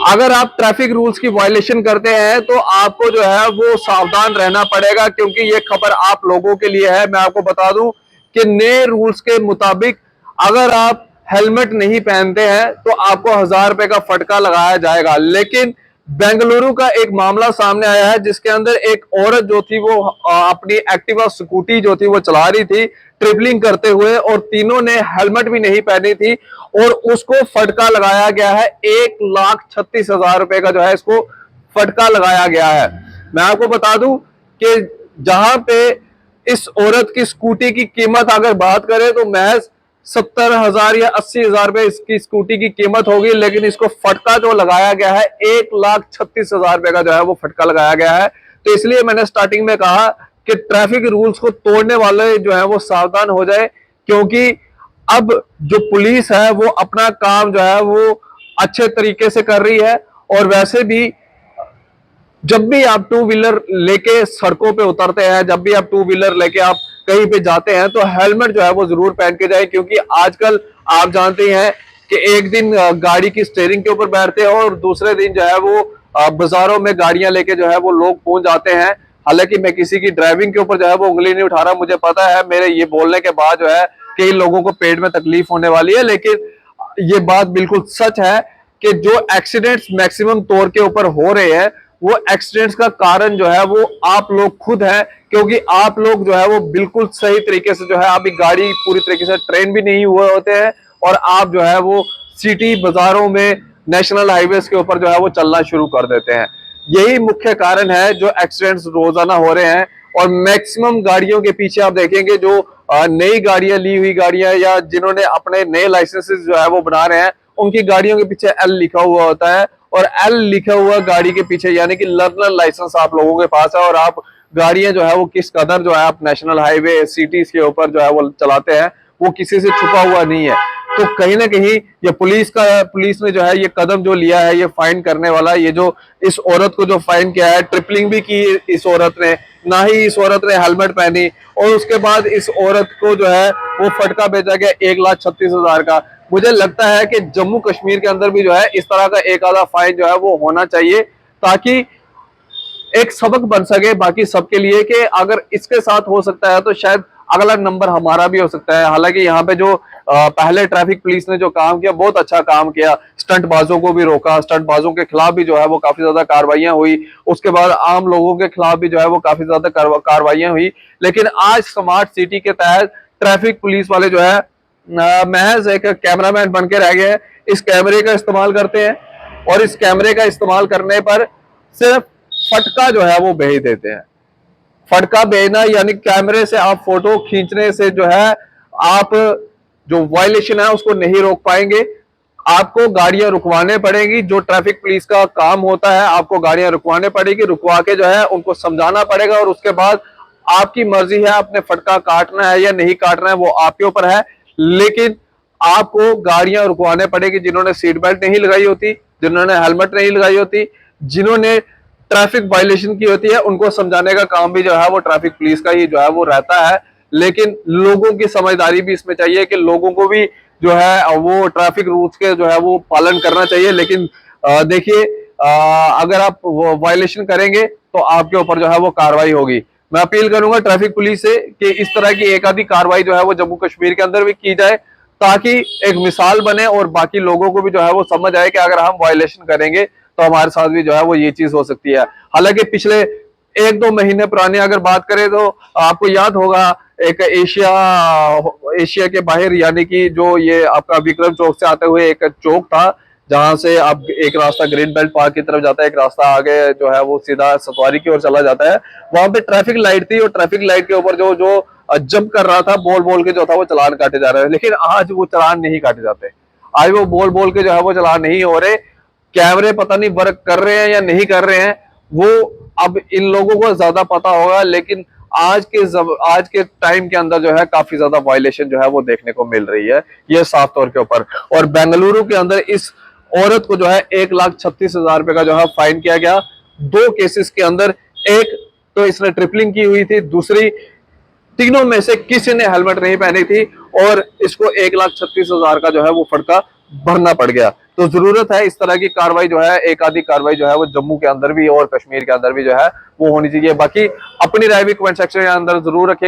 अगर आप traffic rules की वायलेशन करते हैं तो आपको जो है वो सावधान रहना पड़ेगा, क्योंकि ये खबर आप लोगों के लिए है। मैं आपको बता दूं कि नए रूल्स के मुताबिक अगर आप हेलमेट नहीं पहनते हैं तो आपको 1,000 रुपए का फटका लगाया जाएगा। लेकिन बेंगलुरु का एक मामला सामने आया है जिसके अंदर एक औरत जो थी वो अपनी एक्टिवा स्कूटी जो थी वो चला रही थी ट्रिपलिंग करते हुए, और तीनों ने हेलमेट भी नहीं पहनी थी, और उसको फटका लगाया गया है 1,36,000 रुपए का जो है इसको फटका लगाया गया है। मैं आपको बता दूं कि जहां पे इस औरत की स्कूटी की कीमत अगर बात करें तो महज 70,000 या 80,000 रुपए इसकी स्कूटी की कीमत होगी, लेकिन इसको फटका जो लगाया गया है 1,36,000 रुपए का जो है वो फटका लगाया गया है। तो इसलिए मैंने स्टार्टिंग में कहा कि ट्रैफिक रूल्स को तोड़ने वाले जो है वो सावधान हो जाए, क्योंकि अब जो पुलिस है वो अपना काम जो है वो अच्छे तरीके से कर रही है। और वैसे भी जब भी आप टू व्हीलर लेके सड़कों पे उतरते हैं, जब भी आप टू व्हीलर लेके आप कहीं पे जाते हैं, तो हेलमेट जो है वो जरूर पहन के जाए, क्योंकि आजकल आप जानते हैं कि एक दिन गाड़ी की स्टीयरिंग के ऊपर बैठते हैं और दूसरे दिन जो है वो बाजारों में गाड़ियां लेके जो है वो लोग पहुंच जाते हैं। हालांकि मैं किसी की ड्राइविंग के ऊपर जो है वो उंगली नहीं उठा रहा, मुझे पता है मेरे ये बोलने के बाद जो है कई लोगों को पेट में तकलीफ होने वाली है, लेकिन ये बात बिल्कुल सच है कि जो एक्सीडेंट्स मैक्सिमम तौर के ऊपर हो रहे हैं वो एक्सीडेंट्स का कारण जो है वो आप लोग खुद हैं, क्योंकि आप लोग जो है वो बिल्कुल सही तरीके से जो है अभी गाड़ी पूरी तरीके से ट्रेन भी नहीं हुए होते हैं, और आप जो है वो सिटी बाजारों में नेशनल हाईवेज के ऊपर जो है वो चलना शुरू कर देते हैं। यही मुख्य कारण है जो एक्सीडेंट्स रोजाना हो रहे हैं। और मैक्सिमम गाड़ियों के पीछे आप देखेंगे जो नई गाड़ियां, ली हुई गाड़ियां, या जिन्होंने अपने नए लाइसेंसेस जो है वो बना रहे हैं, उनकी गाड़ियों के पीछे एल लिखा हुआ होता है। और एल लिखा हुआ गाड़ी के पीछे यानी कि लर्नर लाइसेंस आप लोगों के पास है, और आप गाड़ियां जो है वो किस कदर जो है आप नेशनल हाईवे सिटीज के ऊपर जो है वो चलाते हैं, वो किसी से छुपा हुआ नहीं है। तो कहीं ना कहीं ये पुलिस ने जो है ये कदम जो लिया है, ये फाइन करने वाला, ये जो इस औरत को जो फाइन किया है, ट्रिपलिंग भी की इस औरत ने, ना ही इस औरत ने हेलमेट पहनी, और उसके बाद इस औरत को जो है वो फटका भेजा गया 1,36,000 का। मुझे लगता है कि जम्मू कश्मीर के अंदर भी जो है इस तरह का एक आधा फाइन जो है वो होना चाहिए, ताकि एक सबक बन सके बाकी सबके लिए कि अगर इसके साथ हो सकता है तो शायद अगला नंबर हमारा भी हो सकता है। हालांकि यहाँ पे जो पहले ट्रैफिक पुलिस ने जो काम किया, बहुत अच्छा काम किया, स्टंटबाजों को भी रोका, स्टंटबाजों के खिलाफ भी जो है वो काफी ज्यादा कार्रवाइयां हुई, उसके बाद आम लोगों के खिलाफ भी जो है वो काफी ज्यादा कार्रवाइयां हुई। लेकिन आज स्मार्ट सिटी के तहत ट्रैफिक पुलिस वाले जो है महज एक कैमरामैन बन के रह गए हैं। इस कैमरे का इस्तेमाल करते हैं, और इस कैमरे का इस्तेमाल करने पर सिर्फ फटका जो है वो भेज देते हैं। फटका भेजना यानी कैमरे से आप फोटो खींचने से जो है आप जो वायलेशन है उसको नहीं रोक पाएंगे। आपको गाड़ियां रुकवाने पड़ेगी, जो ट्रैफिक पुलिस का काम होता है, आपको गाड़ियां रुकवाने पड़ेगी, रुकवा के जो है उनको समझाना पड़ेगा, और उसके बाद आपकी मर्जी है अपने फटका काटना है या नहीं काटना है, वो आपके ऊपर है। लेकिन आपको गाड़ियां रुकवाने पड़ेगी जिन्होंने सीट बेल्ट नहीं लगाई होती, जिन्होंने हेलमेट नहीं लगाई होती, जिन्होंने ट्रैफिक वायलेशन की होती है, उनको समझाने का काम भी जो है वो ट्रैफिक पुलिस का ही जो है वो रहता है। लेकिन लोगों की समझदारी भी इसमें चाहिए कि लोगों को भी जो है वो ट्रैफिक रूल्स के जो है वो पालन करना चाहिए। लेकिन देखिए, अगर आप वायलेशन करेंगे तो आपके ऊपर जो है वो कार्रवाई होगी। मैं अपील करूंगा ट्रैफिक पुलिस से कि इस तरह की एक आधी कार्रवाई जो है वो जम्मू कश्मीर के अंदर भी की जाए, ताकि एक मिसाल बने और बाकी लोगों को भी जो है वो समझ आए कि अगर हम वायलेशन करेंगे तो हमारे साथ भी जो है वो ये चीज हो सकती है। हालांकि पिछले 1-2 महीने पुरानी अगर बात करें तो आपको याद होगा, एक एशिया के बाहर यानी कि जो ये आपका विक्रम चौक से आते हुए एक चौक था, जहां से आप एक रास्ता ग्रीन बेल्ट पार्क की तरफ जाता है, एक रास्ता आगे जो है वो सीधा सतवारी की ओर चला जाता है। वहां पे ट्रैफिक लाइट थी, और ट्रैफिक लाइट के ऊपर जो जो जंप कर रहा था, बोल बोल के जो था वो चालान काटे जा रहे हैं। लेकिन आज वो चालान नहीं काटे जाते, आज वो बोल बोल के जो है वो चालान नहीं हो रहे। कैमरे पता नहीं वर्क कर रहे हैं या नहीं कर रहे हैं, वो अब इन लोगों को ज्यादा पता होगा। लेकिन आज के टाइम के अंदर जो है काफी ज्यादा वायलेशन जो है वो देखने को मिल रही है, ये साफ तौर के ऊपर। और बेंगलुरु के अंदर इस औरत को जो है 1,36,000 रुपए का जो है फाइन किया गया। 2 केसेस के अंदर, एक तो इसने ट्रिपलिंग की हुई थी, दूसरी तीनों में से किसी ने हेलमेट नहीं पहनी थी, और इसको 1,36,000 का जो है वो फटका भरना पड़ गया। तो जरूरत है इस तरह की कार्रवाई जो है, एक आधी कार्रवाई जो है वो जम्मू के अंदर भी और कश्मीर के अंदर भी जो है वो होनी चाहिए। बाकी अपनी राय भी कमेंट सेक्शन के अंदर जरूर रखिए।